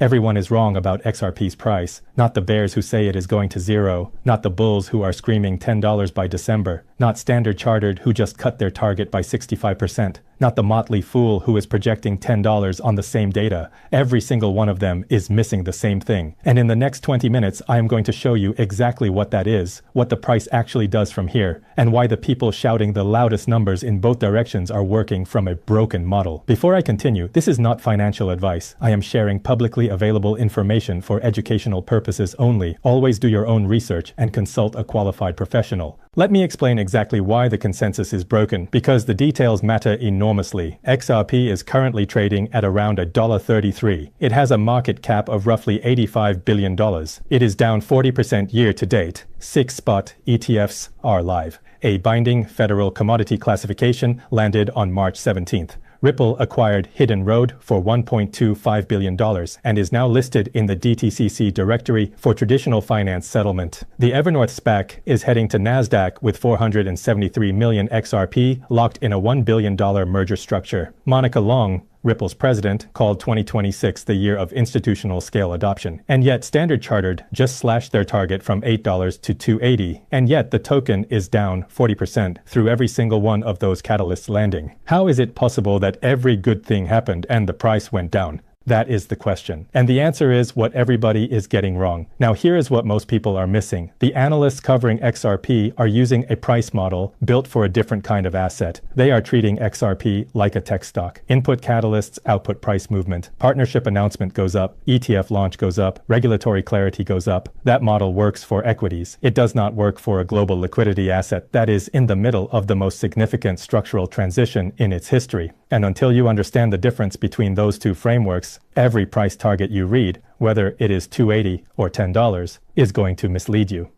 Everyone is wrong about XRP's price, not the bears who say it is going to zero, not the bulls who are screaming $10 by December, not Standard Chartered who just cut their target by 65%, not the motley fool who is projecting $10 on the same data. Every single one of them is missing the same thing. And in the next 20 minutes, I am going to show you exactly what that is, what the price actually does from here, and why the people shouting the loudest numbers in both directions are working from a broken model. Before I continue, this is not financial advice. I am sharing publicly available information for educational purposes only. Always do your own research and consult a qualified professional. Let me explain exactly why the consensus is broken, because the details matter enormously. XRP is currently trading at around $1.33. It has a market cap of roughly $85 billion. It is down 40% year to date. 6 spot ETFs are live. A binding federal commodity classification landed on March 17th. Ripple acquired Hidden Road for $1.25 billion and is now listed in the DTCC directory for traditional finance settlement. The Evernorth SPAC is heading to NASDAQ with 473 million XRP locked in a $1 billion merger structure. Monica Long, Ripple's president, called 2026 the year of institutional scale adoption. And yet Standard Chartered just slashed their target from $8 to $2.80. And yet the token is down 40% through every single one of those catalysts landing. How is it possible that every good thing happened and the price went down? That is the question. And the answer is what everybody is getting wrong. Now here is what most people are missing. The analysts covering XRP are using a price model built for a different kind of asset. They are treating XRP like a tech stock. Input catalysts, output price movement. Partnership announcement goes up. ETF launch goes up. Regulatory clarity goes up. That model works for equities. It does not work for a global liquidity asset that is in the middle of the most significant structural transition in its history. And until you understand the difference between those two frameworks, every price target you read, whether it is $2.80 or $10, is going to mislead you.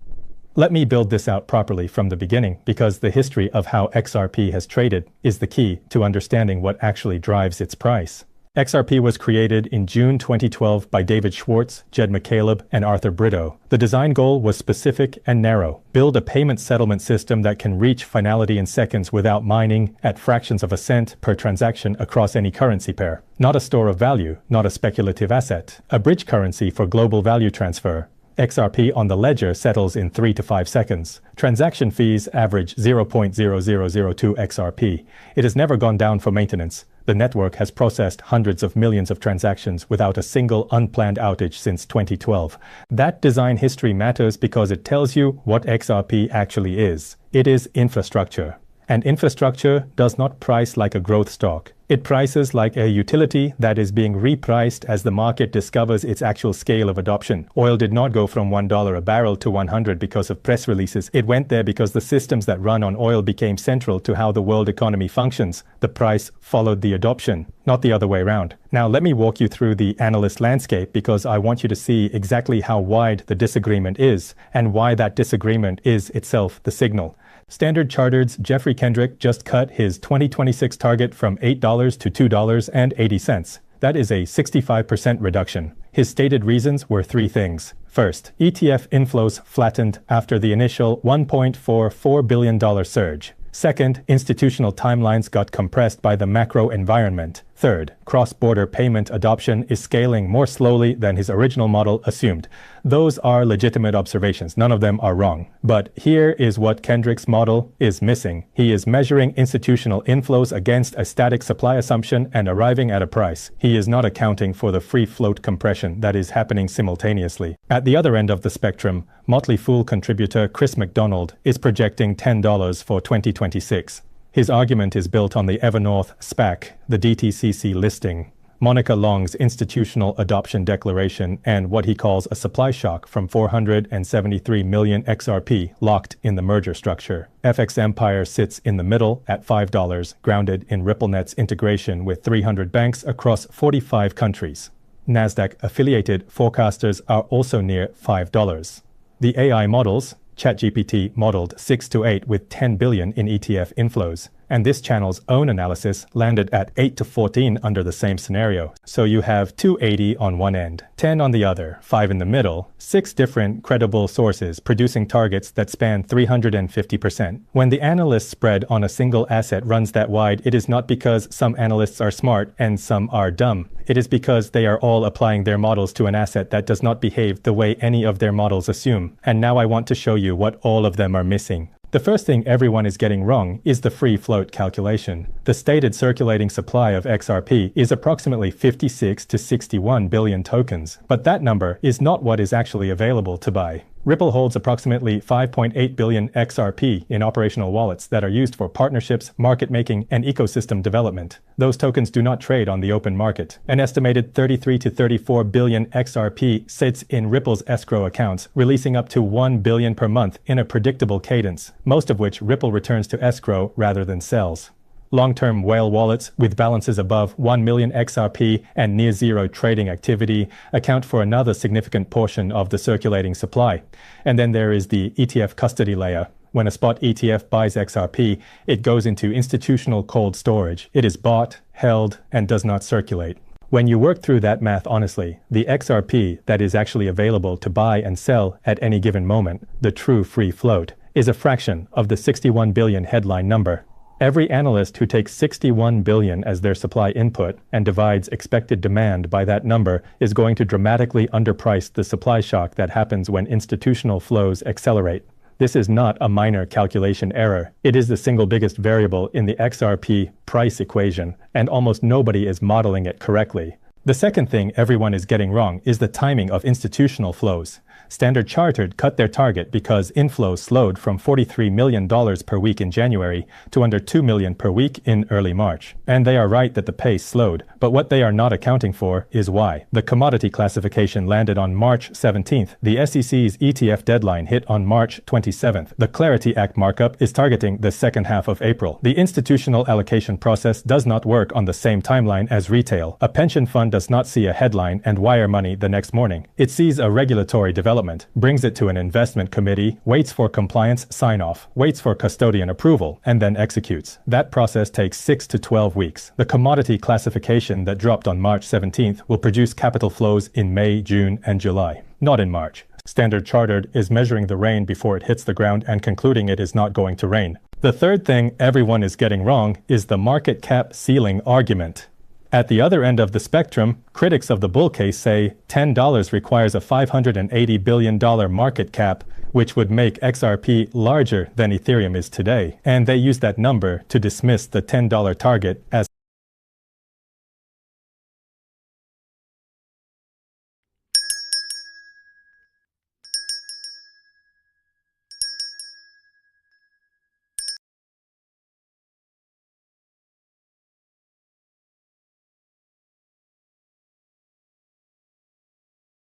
Let me build this out properly from the beginning, because the history of how XRP has traded is the key to understanding what actually drives its price. XRP was created in June 2012 by David Schwartz, Jed McCaleb, and Arthur Brito. The design goal was specific and narrow. Build a payment settlement system that can reach finality in seconds without mining at fractions of a cent per transaction across any currency pair. Not a store of value, not a speculative asset. A bridge currency for global value transfer. XRP on the ledger settles in 3 to 5 seconds. Transaction fees average 0.0002 XRP. It has never gone down for maintenance. The network has processed hundreds of millions of transactions without a single unplanned outage since 2012. That design history matters because it tells you what XRP actually is. It is infrastructure. And infrastructure does not price like a growth stock. It prices like a utility that is being repriced as the market discovers its actual scale of adoption. Oil did not go from $1 a barrel to $100 because of press releases. It went there because the systems that run on oil became central to how the world economy functions. The price followed the adoption, not the other way around. Now let me walk you through the analyst landscape because I want you to see exactly how wide the disagreement is and why that disagreement is itself the signal. Standard Chartered's Jeffrey Kendrick just cut his 2026 target from $8 to $2.80. That is a 65% reduction. His stated reasons were 3 things. First, ETF inflows flattened after the initial $1.44 billion surge. Second, institutional timelines got compressed by the macro environment. Third, cross-border payment adoption is scaling more slowly than his original model assumed. Those are legitimate observations. None of them are wrong. But here is what Kendrick's model is missing. He is measuring institutional inflows against a static supply assumption and arriving at a price. He is not accounting for the free float compression that is happening simultaneously. At the other end of the spectrum, Motley Fool contributor Chris McDonald is projecting $10 for 2026. His argument is built on the Evernorth SPAC, the DTCC listing, Monica Long's institutional adoption declaration, and what he calls a supply shock from 473 million XRP locked in the merger structure. FX Empire sits in the middle at $5, grounded in RippleNet's integration with 300 banks across 45 countries. NASDAQ-affiliated forecasters are also near $5. The AI models, ChatGPT modeled 6 to 8 with 10 billion in ETF inflows. and this channel's own analysis landed at 8 to 14 under the same scenario. So you have 280 on one end, 10 on the other, 5 in the middle, 6 different credible sources producing targets that span 350%. When the analyst spread on a single asset runs that wide, it is not because some analysts are smart and some are dumb. It is because they are all applying their models to an asset that does not behave the way any of their models assume. And now I want to show you what all of them are missing. The first thing everyone is getting wrong is the free float calculation. The stated circulating supply of XRP is approximately 56 to 61 billion tokens, but that number is not what is actually available to buy. Ripple holds approximately 5.8 billion XRP in operational wallets that are used for partnerships, market making, and ecosystem development. Those tokens do not trade on the open market. An estimated 33 to 34 billion XRP sits in Ripple's escrow accounts, releasing up to 1 billion per month in a predictable cadence, most of which Ripple returns to escrow rather than sells. Long-term whale wallets with balances above 1 million XRP and near-zero trading activity account for another significant portion of the circulating supply. And then there is the ETF custody layer. When a spot ETF buys XRP, it goes into institutional cold storage. It is bought, held, and does not circulate. When you work through that math honestly, the XRP that is actually available to buy and sell at any given moment, the true free float, is a fraction of the 61 billion headline number. Every analyst who takes 61 billion as their supply input and divides expected demand by that number is going to dramatically underprice the supply shock that happens when institutional flows accelerate. This is not a minor calculation error. It is the single biggest variable in the XRP price equation, and almost nobody is modeling it correctly. The second thing everyone is getting wrong is the timing of institutional flows. Standard Chartered cut their target because inflows slowed from $43 million per week in January to under $2 million per week in early March. And they are right that the pace slowed, but what they are not accounting for is why. The commodity classification landed on March 17th. The SEC's ETF deadline hit on March 27th. The Clarity Act markup is targeting the second half of April. The institutional allocation process does not work on the same timeline as retail. A pension fund does not see a headline and wire money the next morning. It sees a regulatory development, brings it to an investment committee, waits for compliance sign-off, waits for custodian approval, and then executes. That process takes 6 to 12 weeks. The commodity classification that dropped on March 17th will produce capital flows in May, June, and July, not in March. Standard Chartered is measuring the rain before it hits the ground and concluding it is not going to rain. The third thing everyone is getting wrong is the market cap ceiling argument. At the other end of the spectrum, critics of the bull case say $10 requires a $580 billion market cap, which would make XRP larger than Ethereum is today. And they use that number to dismiss the $10 target as